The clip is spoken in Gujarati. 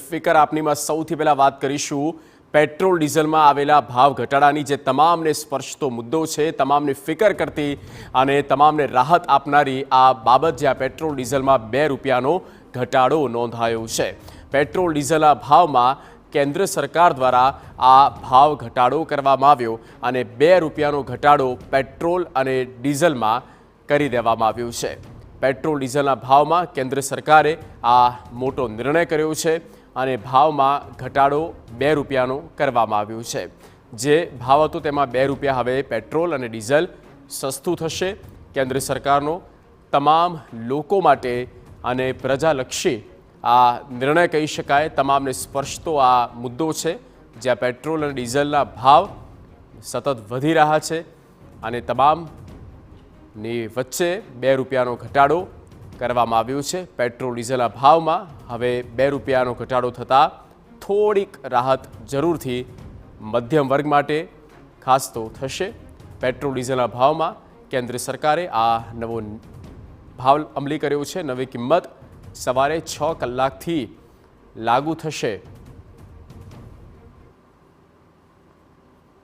ફિકર આપનીમાં સૌથી પહેલાં વાત કરીશું પેટ્રોલ ડીઝલમાં આવેલા ભાવ ઘટાડાની, જે તમામને સ્પર્શતો મુદ્દો છે, તમામને ફિકર કરતી અને તમામને રાહત આપનારી આ બાબત, જ્યાં પેટ્રોલ ડીઝલમાં ₹2નો ઘટાડો નોંધાયો છે। પેટ્રોલ ડીઝલના ભાવમાં કેન્દ્ર સરકાર દ્વારા આ ભાવ ઘટાડો કરવામાં આવ્યો અને ₹2નો ઘટાડો પેટ્રોલ અને ડીઝલમાં કરી દેવામાં આવ્યો છે। પેટ્રોલ ડીઝલના ભાવમાં કેન્દ્ર સરકારે આ મોટો નિર્ણય કર્યો છે અને ભાવમાં ઘટાડો ₹2નો કરવામાં આવ્યો છે। જે ભાવ હતો તેમાં ₹2 હવે પેટ્રોલ અને ડીઝલ સસ્તું થશે। કેન્દ્ર સરકારનો તમામ લોકો માટે અને પ્રજાલક્ષી આ નિર્ણય કહી શકાય, તમામને સ્પર્શતો આ મુદ્દો છે, જ્યાં પેટ્રોલ અને ડીઝલના ભાવ સતત વધી રહ્યા છે અને તમામની વચ્ચે ₹2નો ઘટાડો કરવામાં આવ્યો છે। પેટ્રોલ ડીઝલના ભાવમાં હવે ₹2નો ઘટાડો થતાં થોડીક રાહત જરૂરથી મધ્યમ વર્ગ માટે ખાસ તો થશે। પેટ્રોલ ડીઝલના ભાવમાં કેન્દ્ર સરકારે આ નવો ભાવ અમલી કર્યો છે। નવી કિંમત સવારે 6 કલાકથી લાગુ થશે।